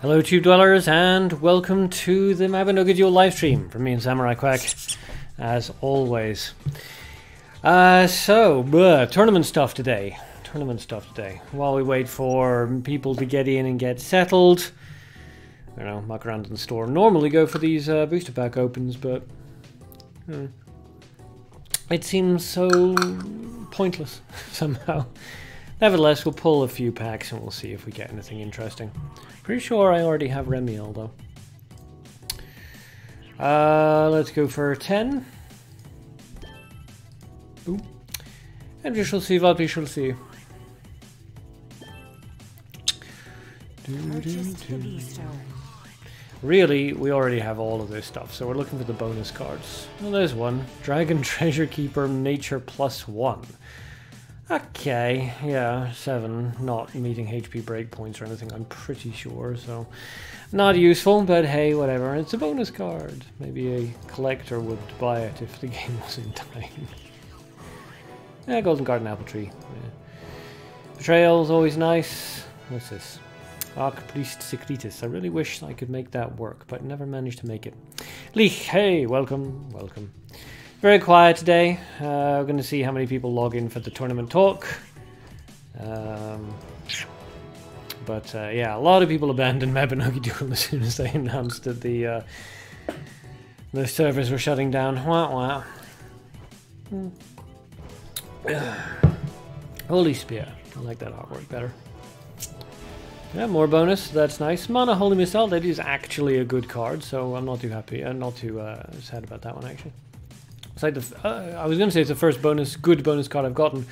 Hello Tube Dwellers and welcome to the Mabinogi Duel livestream from me and Samurai Quack, as always. Tournament stuff today. While we wait for people to get in and get settled, you know, muck around in the store. Normally go for these booster pack opens, but it seems so pointless somehow. Nevertheless, we'll pull a few packs and we'll see if we get anything interesting. Pretty sure I already have Remiel though. Let's go for 10. Ooh. And we shall see what we shall see. Really, we already have all of this stuff, so we're looking for the bonus cards. Well, there's one. Dragon Treasure Keeper Nature +1. Okay, yeah, 7, not meeting HP breakpoints or anything, I'm pretty sure, so not useful, but hey, whatever, it's a bonus card. Maybe a collector would buy it if the game wasn't dying. Yeah, Golden Garden Apple Tree. Yeah. Betrayal's always nice. What's this? Archpriest Secretus. I really wish I could make that work, but never managed to make it. Leech, hey, welcome. Very quiet today. We're going to see how many people log in for the tournament talk. Yeah, a lot of people abandoned Mabinogi Duel as soon as they announced that the servers were shutting down. Wah wah. Holy Spear. I like that artwork better. Yeah, more bonus. That's nice. Mana Holy Missile. That is actually a good card, so I'm not too happy. Not too sad about that one actually. It's like I was going to say it's the first good bonus card I've gotten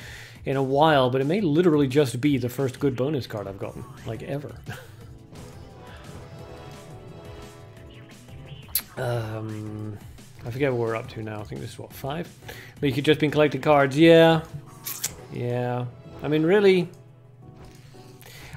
in a while, but it may literally just be the first good bonus card I've gotten, like ever. I forget what we're up to now. I think this is what, 5? But you could just been collecting cards. Yeah. I mean, really.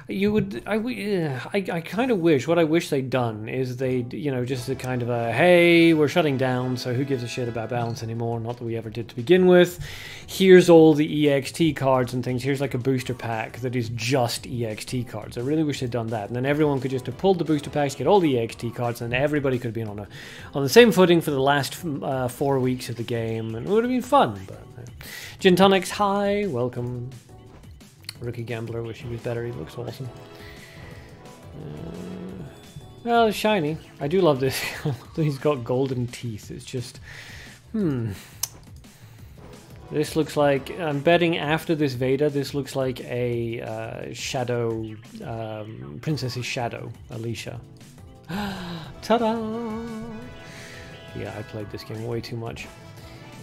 You would, I kind of wish, what I wish they'd done is they'd, you know, just a kind of a, hey, we're shutting down, so who gives a shit about balance anymore? Not that we ever did to begin with. Here's all the EXT cards and things. Here's like a booster pack that is just EXT cards. I really wish they'd done that. And then everyone could just have pulled the booster packs, get all the EXT cards, and everybody could have been on the same footing for the last 4 weeks of the game, and it would have been fun. But Gin Tonics, hi, welcome. Rookie Gambler, wish he was better, he looks awesome. Well, it's shiny. I do love this. He's got golden teeth. It's just... This looks like... I'm betting after this Veda, this looks like a Shadow... Princess's Shadow, Alicia. Ta-da! Yeah, I played this game way too much.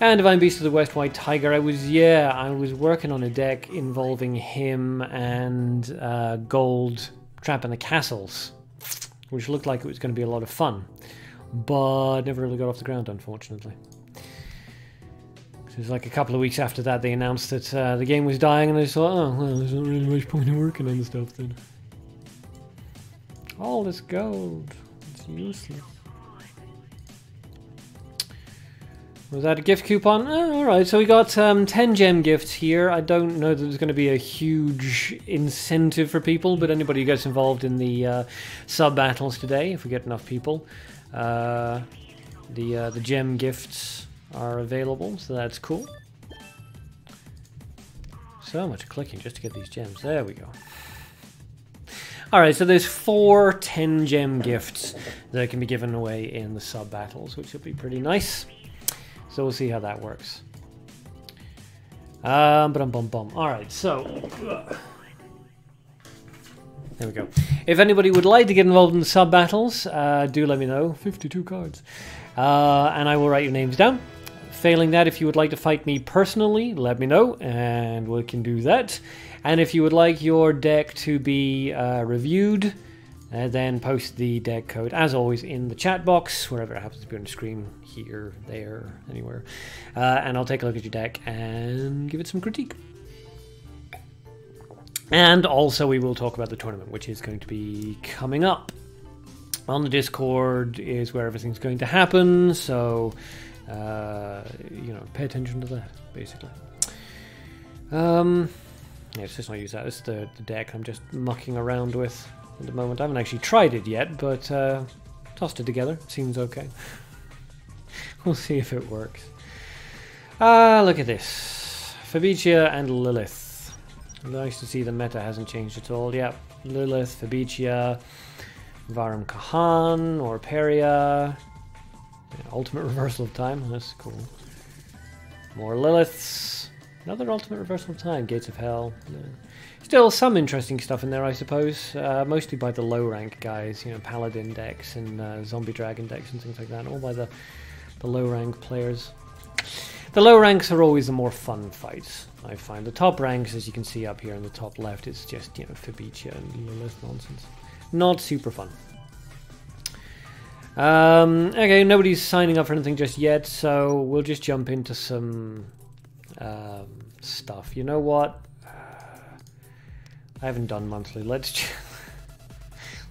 And Divine Beast of the West White Tiger, I was working on a deck involving him and Gold Trapping the Castles, which looked like it was going to be a lot of fun, but never really got off the ground, unfortunately. So it was like a couple of weeks after that they announced that the game was dying, and I thought, oh, well, there's not really much point in working on the stuff then. All this gold, it's useless. Was that a gift coupon? Oh, alright, so we got 10 gem gifts here. I don't know that there's going to be a huge incentive for people, but anybody who gets involved in the sub-battles today, if we get enough people, the gem gifts are available, so that's cool. So much clicking just to get these gems. There we go. Alright, so there's 4 10 gem gifts that can be given away in the sub-battles, which will be pretty nice. So we'll see how that works. Alright, so... There we go. If anybody would like to get involved in the sub-battles, do let me know. 52 cards. And I will write your names down. Failing that, if you would like to fight me personally, let me know, and we can do that. And if you would like your deck to be reviewed, then post the deck code, as always, in the chat box, wherever it happens to be on the screen, here, there, anywhere. And I'll take a look at your deck and give it some critique. And also we will talk about the tournament, which is going to be coming up. On the Discord is where everything's going to happen, so, you know, pay attention to that, basically. Yeah, let's just not use that. This is the deck I'm just mucking around with. at the moment. I haven't actually tried it yet, but tossed it together. Seems okay. We'll see if it works. Look at this. Fabicia and Lilith. Nice to see the meta hasn't changed at all. Yep. Lilith, Fabicia, Varum Kahan, or Peria. Yeah, ultimate reversal of time. That's cool. More Liliths. Another ultimate reversal of time. Gates of Hell. Yeah. Still some interesting stuff in there, I suppose. Mostly by the low rank guys. You know, Paladin decks and Zombie Dragon decks and things like that. All by the low rank players. The low ranks are always the more fun fights, I find. The top ranks, as you can see up here in the top left, it's just, you know, Fabicia and Lilith nonsense. Not super fun. Okay, nobody's signing up for anything just yet, so we'll just jump into some stuff. You know what? I haven't done monthly. Let's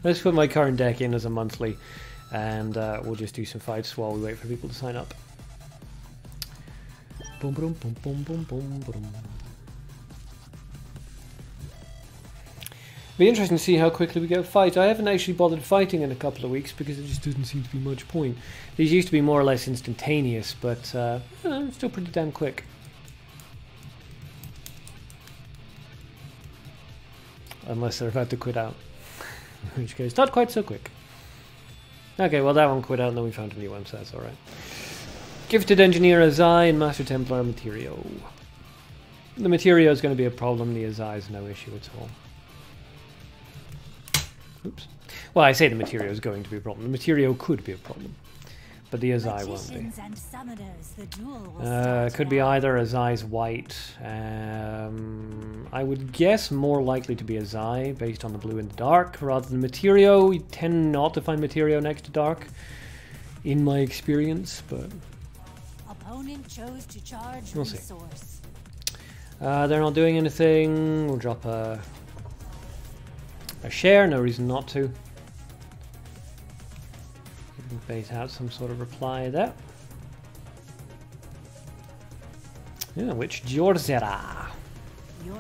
put my current deck in as a monthly, and we'll just do some fights while we wait for people to sign up. Boom, boom, boom, boom, boom, boom, boom. Be interesting to see how quickly we get fights. I haven't actually bothered fighting in a couple of weeks because it just doesn't seem to be much point. These used to be more or less instantaneous, but still pretty damn quick. Unless they're about to quit out. In which case, not quite so quick. Okay, well that one quit out and then we found a new one, so that's alright. Gifted Engineer Azai and Master Templar Materio. The Materio is going to be a problem, the Azai is no issue at all. Oops. Well, I say the Materio is going to be a problem. The Materio could be a problem, but the Azai won't be. Could be either Azai's white. I would guess more likely to be Azai based on the blue and the dark rather than Materio. We tend not to find Materio next to dark, in my experience, but chose to charge we'll see. They're not doing anything. We'll drop a share, no reason not to. Bait out some sort of reply there. Yeah, which Jorzera?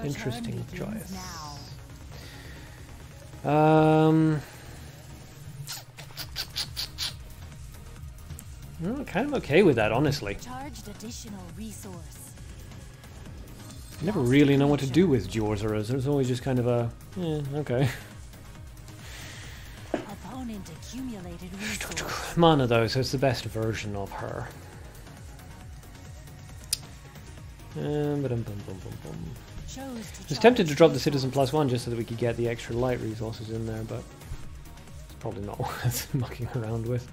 Interesting choice. Well, kind of okay with that, honestly. I never really know what to do with Jorzeras. There's always just kind of a, okay. Mana though, so it's the best version of her. I was tempted to drop the Citizen +1 just so that we could get the extra light resources in there, but it's probably not worth mucking around with.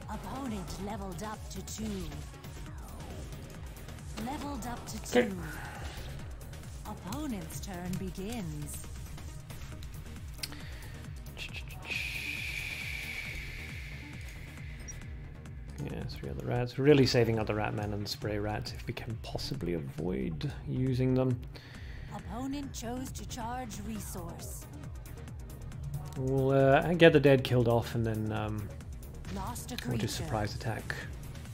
Opponent leveled up to 2. Leveled up to 2. Opponent's turn begins. Yeah, 3 other rats. We're really saving up the rat men and spray rats if we can possibly avoid using them. Opponent chose to charge resource. We'll get the dead killed off and then we'll just surprise attack.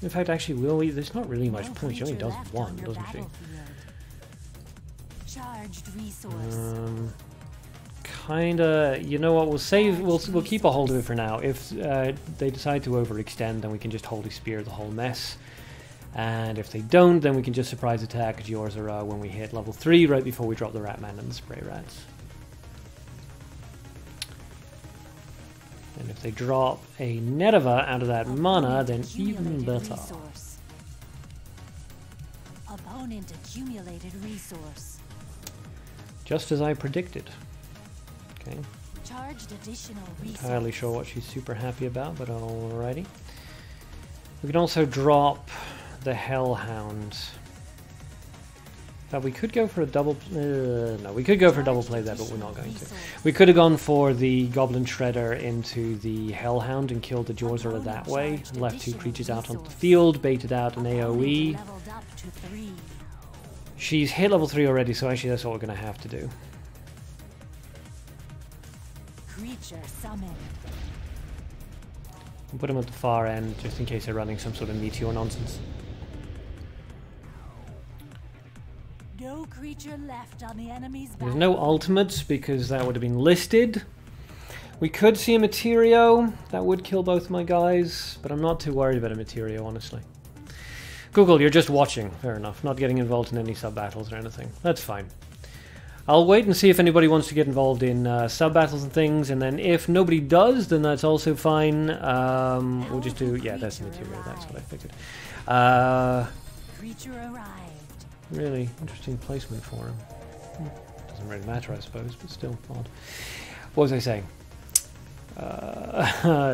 In fact, actually, there's not really much point. She only does 1, doesn't she? Charged resource. Kinda, you know what? We'll save. We'll keep a hold of it for now. If they decide to overextend, then we can just Holy Spear the whole mess. And if they don't, then we can just surprise attack Jorzera when we hit level 3, right before we drop the Ratman and the Spray Rats. And if they drop a Nedova out of that mana, then even better. Opponent accumulated resource. Just as I predicted. Okay. Charged additional resource. Entirely sure what she's super happy about, but alrighty. We can also drop the Hellhound. We could go for a double... no, we could go for a double play there, but we're not going to. We could have gone for the Goblin Shredder into the Hellhound and killed the Jorzera that way. Left 2 creatures out on the field, baited out an AoE. She's hit level 3 already, so actually that's what we're going to have to do. We'll put them at the far end, just in case they're running some sort of meteor nonsense. No creature left on the enemy's There's no ultimates because that would have been listed. We could see a Materio. That would kill both my guys, but I'm not too worried about a Materio, honestly. Google, you're just watching. Fair enough. Not getting involved in any sub-battles or anything. That's fine. I'll wait and see if anybody wants to get involved in sub-battles and things, and then if nobody does, then that's also fine. We'll just do... Yeah, that's the Materio. That's what I figured. Creature arrived. Really interesting placement for him. Doesn't really matter, I suppose, but still odd. What was I saying?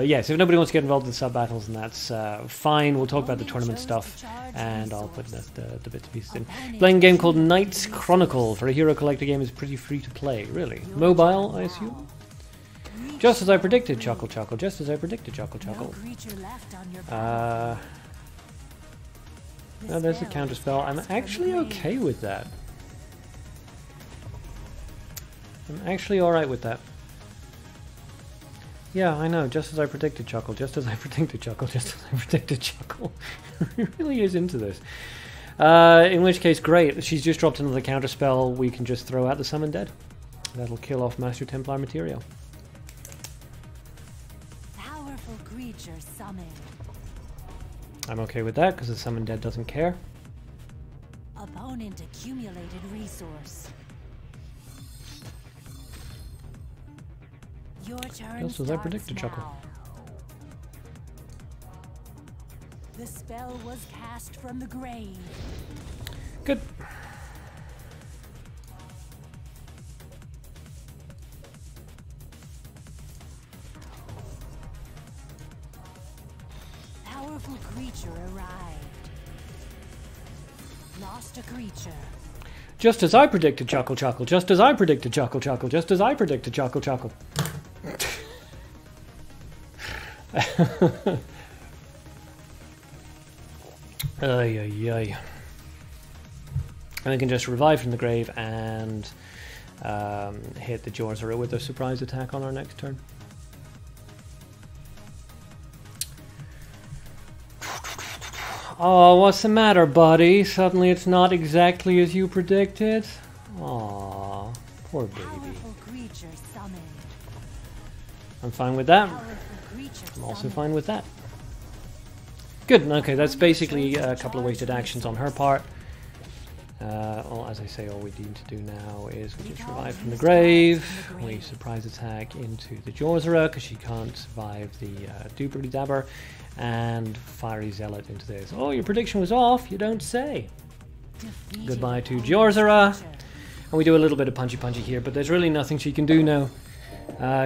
Yes, if nobody wants to get involved in sub-battles, then that's fine. We'll talk about the tournament stuff, and I'll put the bits and pieces in. Playing a game called Knights Chronicle for a hero collector game is pretty free to play. Really? Mobile, I assume? Just as I predicted, Chuckle Chuckle. Just as I predicted, Chuckle Chuckle. Oh, there's a counterspell. I'm actually okay with that. I'm actually alright with that. Yeah, I know, just as I predicted, Chuckle, just as I predicted, Chuckle, just as I predicted, Chuckle. He really is into this. In which case, great, she's just dropped another counterspell, we can just throw out the Summon Dead. That'll kill off Master Templar Materio. Powerful creature summoned. I'm okay with that, because the Summon Dead doesn't care. Opponent accumulated resource. Your turn. Just as I predicted, Chuckle. The spell was cast from the grave. Good. Powerful creature arrived. Lost a creature. Just as I predicted, Chuckle Chuckle. Just as I predicted, Chuckle Chuckle. Just as I predicted, Chuckle Chuckle. Ay, ay, ay. And we can just revive from the grave and hit the Jorzera with a surprise attack on our next turn. Oh, what's the matter, buddy? Suddenly it's not exactly as you predicted? Aw, poor baby. I'm fine with that. I'm also fine with that. Good, okay, that's basically a couple of wasted actions on her part. Well, as I say, all we need to do now is we just revive from the grave. We surprise attack into the Jorzera because she can't survive the Doobery Dabber. And Fiery Zealot into this. Oh, your prediction was off, you don't say. Goodbye to Jorzera. And we do a little bit of punchy here, but there's really nothing she can do now.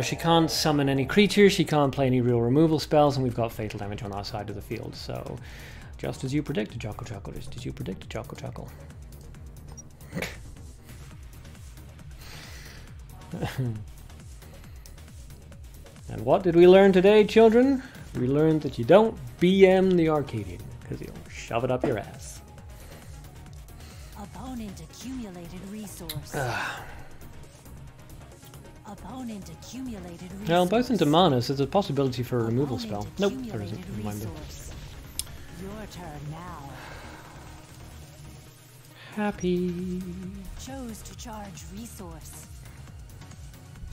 She can't summon any creatures, she can't play any real removal spells, and we've got fatal damage on our side of the field. So, just as you predicted, Chuckle Chuckle. Just as you predicted, Chuckle Chuckle. And what did we learn today, children? We learned that you don't BM the Arcadean, because he'll shove it up your ass. Opponent accumulated resource. Opponent accumulated resource. Well, both into mana, so there's a possibility for a removal spell. Nope, there isn't. Never mind. Your turn now. Happy. Chose to charge resource.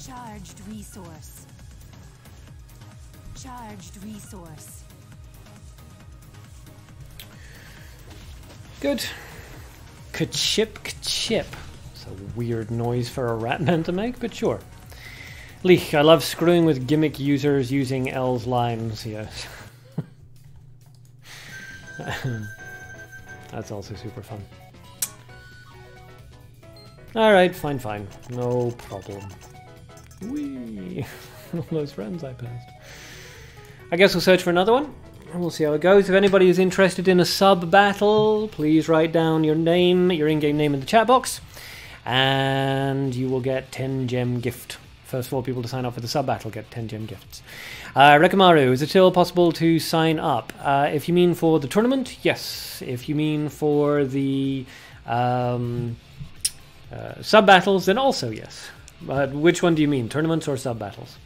Charged resource. Charged resource. Good. Ka-chip, ka-chip. It's a weird noise for a rat man to make, but sure. Leech, I love screwing with gimmick users using L's lines, yes. That's also super fun. Alright, fine, fine. No problem. Whee! All those friends I passed. I guess we'll search for another one, and we'll see how it goes. If anybody is interested in a sub-battle, please write down your name, your in-game name in the chat box, and you will get 10 gem gift. First 4 people to sign up for the sub-battle get 10 gem gifts. Rekamaru, is it still possible to sign up? If you mean for the tournament, yes. If you mean for the sub-battles, then also yes. But which one do you mean, tournaments or sub-battles?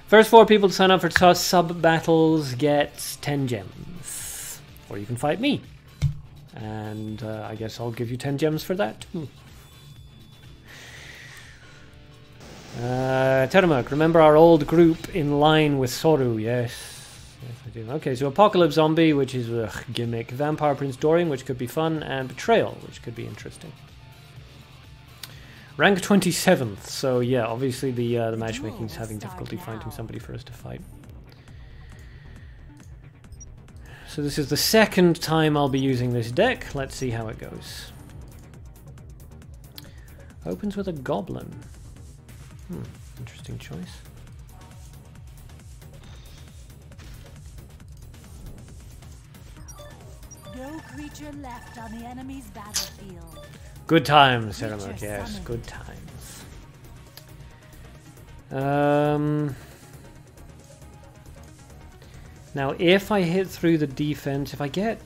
First 4 people to sign up for sub-battles get 10 gems. Or you can fight me. And I guess I'll give you 10 gems for that too. Terramurk, remember our old group in line with Soru? Yes. Yes, I do. Okay, so Apocalypse Zombie, which is a gimmick. Vampire Prince Dorian, which could be fun. And Betrayal, which could be interesting. Rank 27th, so yeah, obviously the matchmaking's having difficulty finding somebody for us to fight. So this is the second time I'll be using this deck. Let's see how it goes. Opens with a goblin. Interesting choice. No creature left on the enemy's battlefield. Good times, Terramurk, yes, good times. Now, if I hit through the defense, if I get...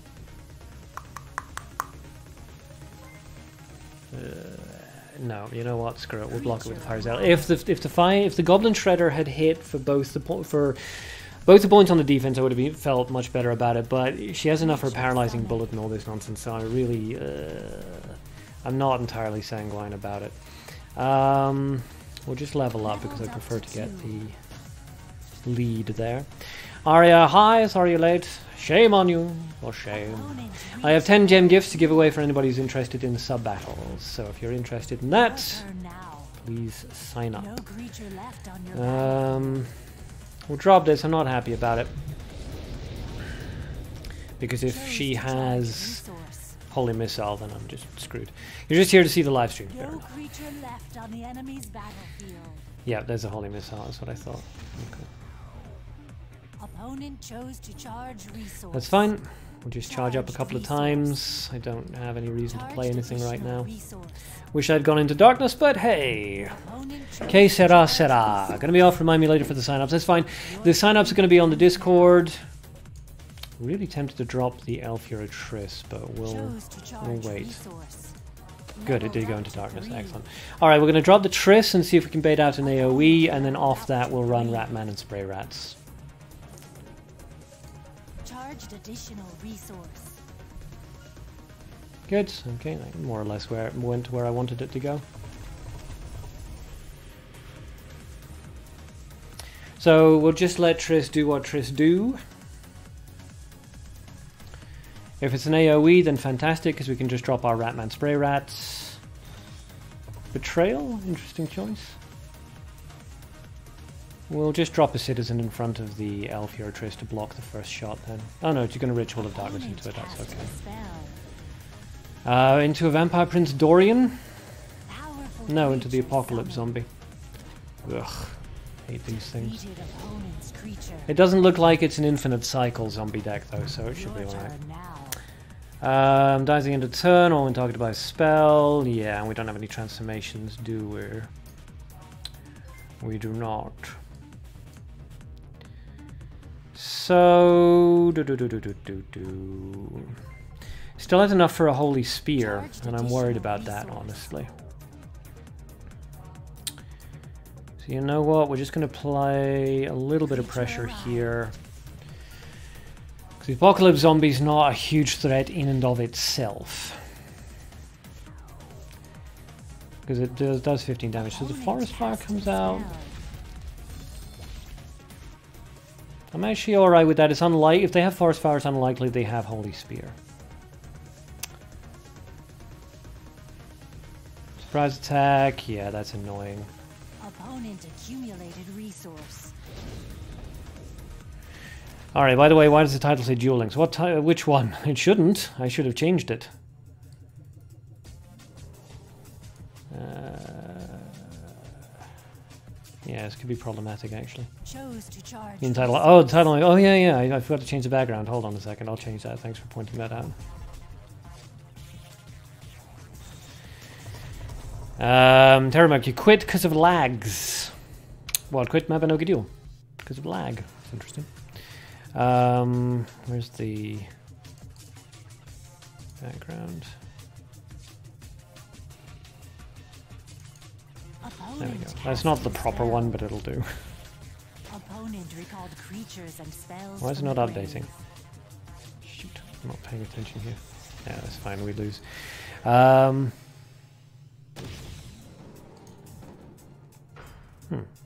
no, you know what? Screw it. We'll block it with the Fire Zeal. If the Goblin Shredder had hit for both the points on the defense, I would have felt much better about it. But she has enough for a paralyzing bullet and all this nonsense, so I really, I'm not entirely sanguine about it. We'll just level up because I prefer to get the lead there. Arya, hi, sorry you're late. Shame on you. Or shame. I have 10 gem gifts to give away for anybody who's interested in sub battles. So if you're interested in that, please sign up. We'll drop this. I'm not happy about it. Because if she has Holy Missile, then I'm just screwed. You're just here to see the live stream. No creature left on the enemy's battlefield. Yeah, there's a Holy Missile. That's what I thought. Okay. Opponent chose to charge resource. That's fine. We'll just charge up a couple of times. I don't have any reason to play anything right now. Wish I'd gone into darkness, but hey. Que sera, sera. Gonna be off, remind me later for the sign-ups. That's fine. The sign-ups are gonna be on the Discord. Really tempted to drop the Elfuratrice, but we'll wait. Good, it did go into darkness. Excellent. Alright, we're gonna drop the Triss and see if we can bait out an AoE, and then off that we'll run Ratman and Spray Rats. Additional resource. Good. Okay, that more or less went where I wanted it to go. So we'll just let Triss do what Triss do. If it's an AoE, then fantastic, because we can just drop our Ratman Spray Rats. Betrayal? Interesting choice. We'll just drop a citizen in front of the Elfuratrice to block the first shot then. Oh no, you're going to Ritual of Darkness into it, that's okay. Into a Vampire Prince Dorian? No, into the Apocalypse Zombie. Ugh, hate these things. It doesn't look like it's an infinite cycle zombie deck though, so it should be alright. Dicing into turn, all when targeted by a spell. Yeah, and we don't have any transformations, do we? We do not. So, still has enough for a Holy Spear, and I'm worried about that, honestly. So you know what, we're just going to play a little bit of pressure here. Because the Apocalypse Zombie's not a huge threat in and of itself. Because it does 15 damage, so the Forest Fire comes out. I'm actually alright with that. It's unlikely, if they have Forest Fire, it's unlikely they have Holy Spear. Surprise attack, yeah, that's annoying. Opponent accumulated resource. Alright, by the way, why does the title say Duel Links? Which one? It shouldn't. I should have changed it. Yeah, this could be problematic, actually. Chose to charge. In title. Oh, the title. Oh, yeah. I forgot to change the background. Hold on a second. I'll change that. Thanks for pointing that out. Terramurk, you quit because of lags. What? Quit Mabinogi Duel? Because of lag. That's interesting. Where's the background? There we go. That's not the proper one, but it'll do. Opponent recalled creatures and spells. Why is it not updating? Shoot, I'm not paying attention here. Yeah, that's fine. We lose.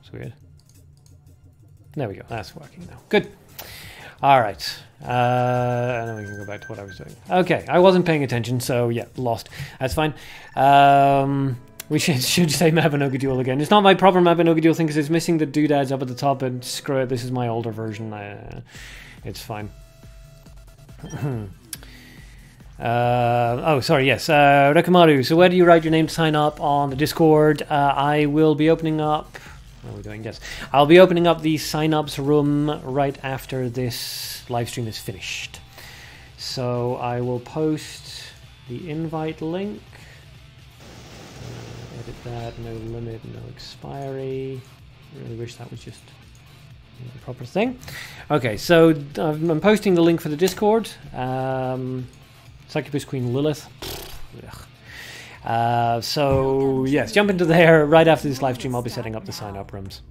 It's weird. There we go. That's working now. Good. All right. And then we can go back to what I was doing. Okay. I wasn't paying attention, so yeah, lost. That's fine. We should say Mabinogi Duel again. It's not my proper Mabinogi Duel thing because it's missing the doodads up at the top, and screw it. This is my older version. It's fine. Oh, sorry, yes. Rekamaru, so where do you write your name to sign up on the Discord? I will be opening up... What are we doing? Yes. I'll be opening up the sign-ups room right after this live stream is finished. So I will post the invite link. Edit that, no limit, no expiry. Really wish that was just the proper thing. Okay, so I'm posting the link for the Discord. Succubus Queen Lilith. So yes, jump into there. Right after this live stream I'll be setting up the sign-up rooms.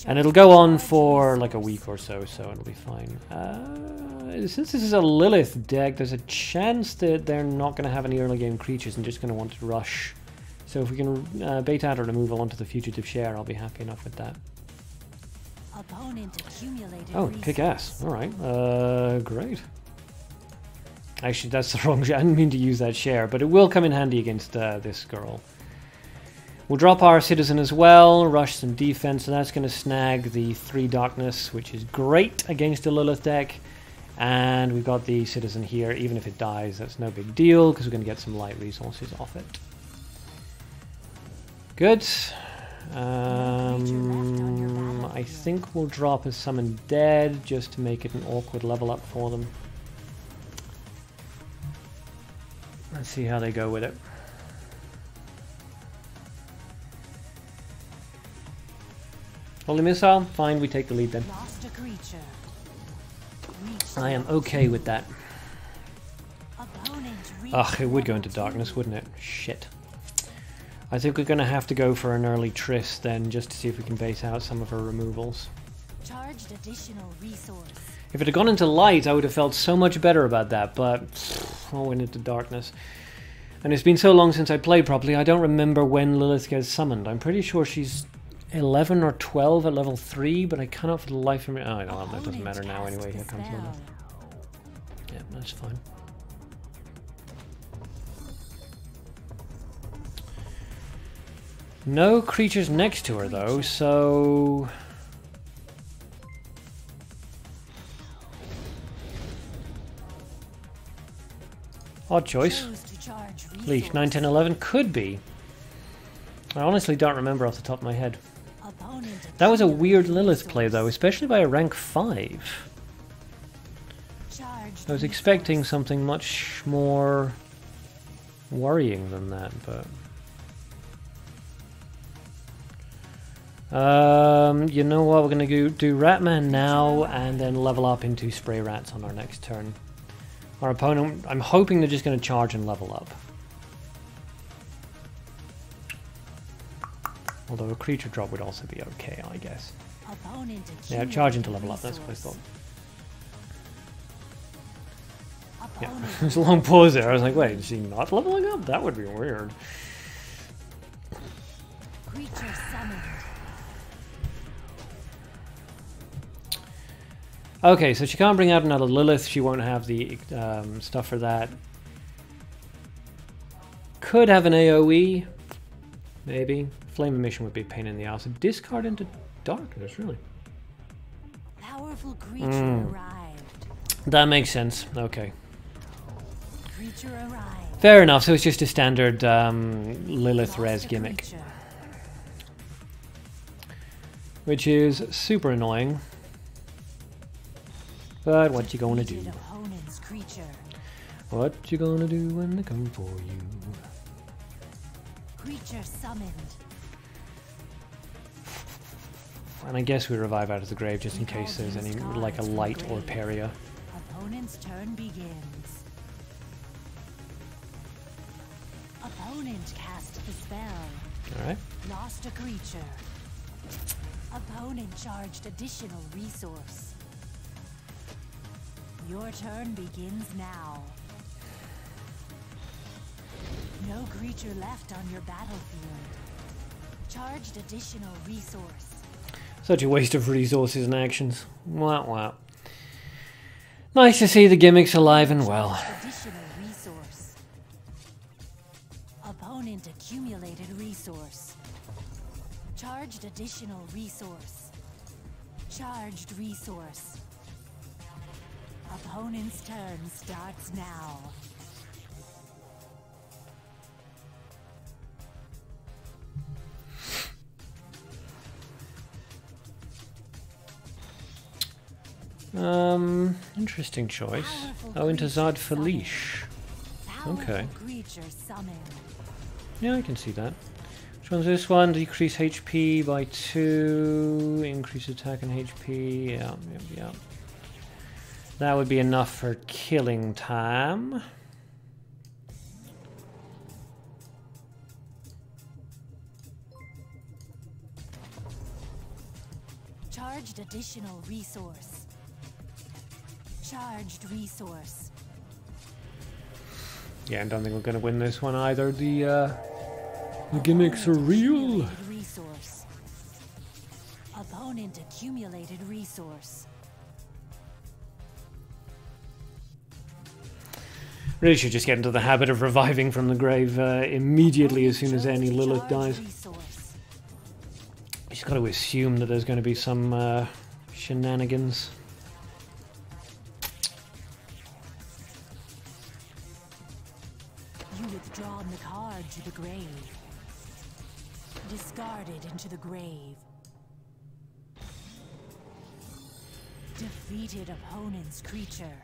And it'll go on for like a week or so, so it'll be fine. Since this is a Lilith deck, there's a chance that they're not going to have any early game creatures and just going to want to rush. So if we can bait out a removal onto the Fugitive Share, I'll be happy enough with that. Oh, kick ass. Alright, great. Actually, that's the wrong share. I didn't mean to use that share, but it will come in handy against this girl. We'll drop our Citizen as well, rush some defense, so that's going to snag the 3 Darkness, which is great against a Lilith deck. And we've got the Citizen here. Even if it dies, that's no big deal, because we're going to get some light resources off it. Good. I think we'll drop a Summon Dead, just to make it an awkward level up for them. Let's see how they go with it. Holy Missile? Fine, we take the lead then. I am okay with that. Ugh, it would go into darkness, wouldn't it? Shit. I think we're going to have to go for an early Triss then, just to see if we can base out some of her removals. Charged additional resource. If it had gone into light, I would have felt so much better about that, but I went into darkness. And it's been so long since I played properly, I don't remember when Lilith gets summoned. I'm pretty sure she's 11 or 12 at level 3, but I cannot for the life of me... Oh, no, that doesn't matter now anyway. Here comes Lilith. Yeah, that's fine. No creatures next to her, though, so... Odd choice. Leash 9, 10, 11 could be. I honestly don't remember off the top of my head. That was a weird Lilith play, though, especially by a rank 5. I was expecting something much more worrying than that, but... you know what, we're going to do Ratman now, and then level up into Spray Rats on our next turn. Our opponent, I'm hoping they're just going to charge and level up. Although a creature drop would also be okay, I guess. Yeah, charge into level up, that's what I thought. Yeah, there's a long pause there. I was like, wait, is she not leveling up? That would be weird. Creature summoned. Okay, so she can't bring out another Lilith. She won't have the stuff for that. Could have an AoE. Maybe. Flame Emission would be a pain in the ass. Discard into darkness, really. Powerful creature arrived. That makes sense. Okay. Creature arrived. Fair enough. So it's just a standard Lilith res gimmick. Which is super annoying. But what you gonna do? What you gonna do when they come for you? Creature summoned. And I guess we revive out of the grave just in case there's any, like a light or Peria. Opponent's turn begins. Opponent cast the spell. Alright. Lost a creature. Opponent charged additional resource. Your turn begins now. No creature left on your battlefield. Charged additional resource. Such a waste of resources and actions. Wow, wow. Nice to see the gimmicks alive and well. Additional resource. Opponent accumulated resource. Charged additional resource. Charged resource. Opponent's turn starts now. Interesting choice. Oh, into Zard Felish. Okay. Yeah, I can see that. Which one's this one? Decrease HP by 2, increase attack and HP. Yeah. That would be enough for killing time. Charged additional resource. Charged resource. Yeah, I don't think we're going to win this one either. The gimmicks are real. Resource. Opponent accumulated resource. Really should just get into the habit of reviving from the grave immediately as soon as any Lilith dies. You just got to assume that there's going to be some shenanigans. You withdrawn the card to the grave. Discarded into the grave. Defeated opponent's creature.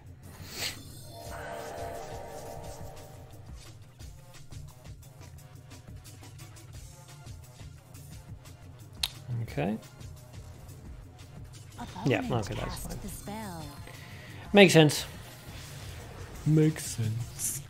Okay. Yeah, okay, that's fine. The spell. Makes sense. Makes sense.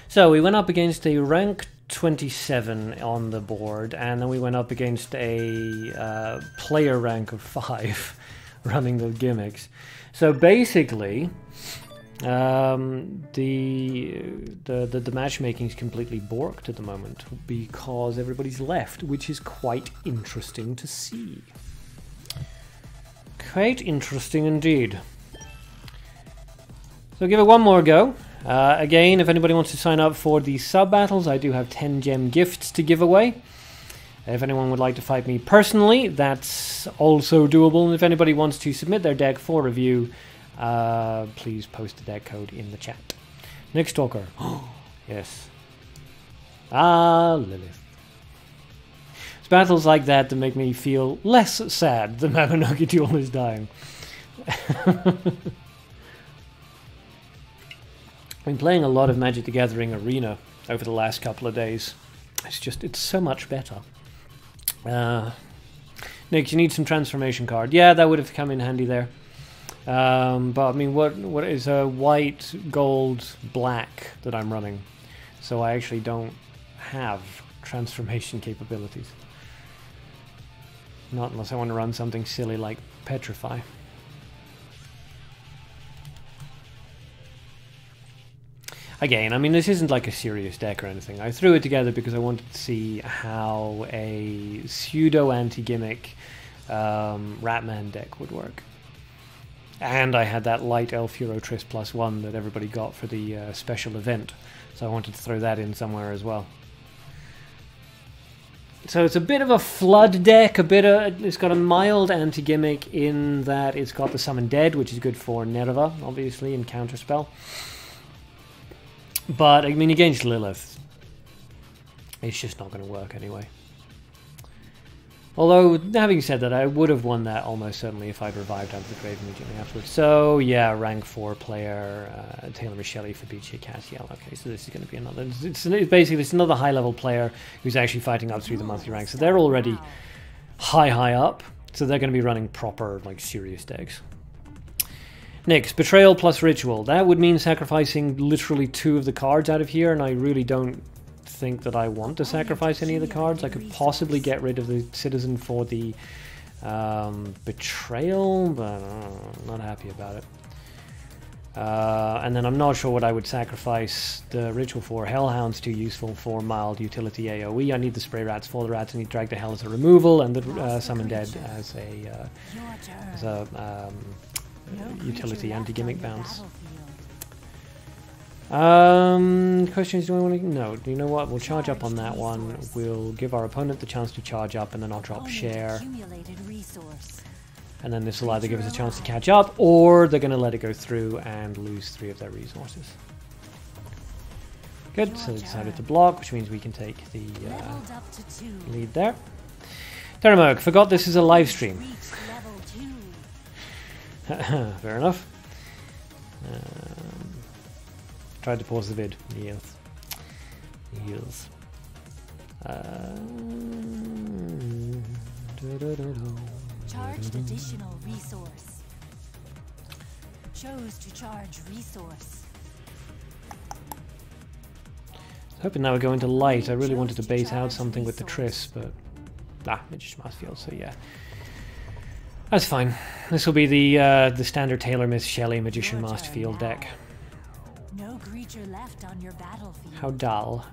So we went up against a rank 27 on the board, and then we went up against a player rank of 5 running the gimmicks. So basically, the matchmaking is completely borked at the moment because everybody's left, which is quite interesting to see. Quite interesting indeed. So give it one more go. Again, if anybody wants to sign up for the sub-battles, I do have 10 gem gifts to give away. If anyone would like to fight me personally, that's also doable. And if anybody wants to submit their deck for review, please post the deck code in the chat. Nick Stalker. Yes. Ah, Lilith. It's battles like that that make me feel less sad that Mabinogi Duel is dying. I've been playing a lot of Magic the Gathering Arena over the last couple of days. It's so much better. Nick, you need some transformation card. Yeah, that would have come in handy there. But I mean, what is a white, gold, black that I'm running? So I actually don't have transformation capabilities. Not unless I want to run something silly like Petrify. Again, I mean, this isn't like a serious deck or anything. I threw it together because I wanted to see how a pseudo anti-gimmick Ratman deck would work. And I had that light Elf Hero Triss +1 that everybody got for the special event. So I wanted to throw that in somewhere as well. So it's a bit of a flood deck, it's got a mild anti-gimmick in that it's got the Summon Dead, which is good for Nerva, obviously, and Counterspell. But, I mean, against Lilith, it's just not going to work anyway. Although, having said that, I would have won that almost certainly if I'd revived out of the grave immediately afterwards. So, yeah, rank 4 player, Taylor Michele, Fabricia, Cassiel. Okay, so this is going to be another... It's basically, it's another high-level player who's actually fighting up through the monthly ranks. So they're already high up. So they're going to be running proper, like, serious decks. Next, Betrayal plus Ritual. That would mean sacrificing literally 2 of the cards out of here, and I really don't think that I want to sacrifice any of the cards. I could possibly get rid of the Citizen for the Betrayal, but I'm not happy about it. And then I'm not sure what I would sacrifice the ritual for. Hellhound's too useful for mild utility AoE. I need the spray rats for the rats. I need drag the hell as a removal, and the summon dead as a utility anti-gimmick bounce. Questions, do I want to... No, you know what? We'll charge up on that one. We'll give our opponent the chance to charge up, and then I'll drop share. And then this will either give us a chance to catch up, or they're going to let it go through and lose 3 of their resources. Good, so they decided to block, which means we can take the lead there. Terramurg, forgot this is a live stream. Fair enough. Tried to pause the vid. Yes. Yes. Charged additional resource. Chose to charge resource. Hoping that would go into light. I really wanted to bait out something with the Triss, but Magician's Mask Field, so yeah. That's fine. This will be the standard Taylor Miss Shelley Magician Masked Field deck. No creature left on your battlefield. How dull.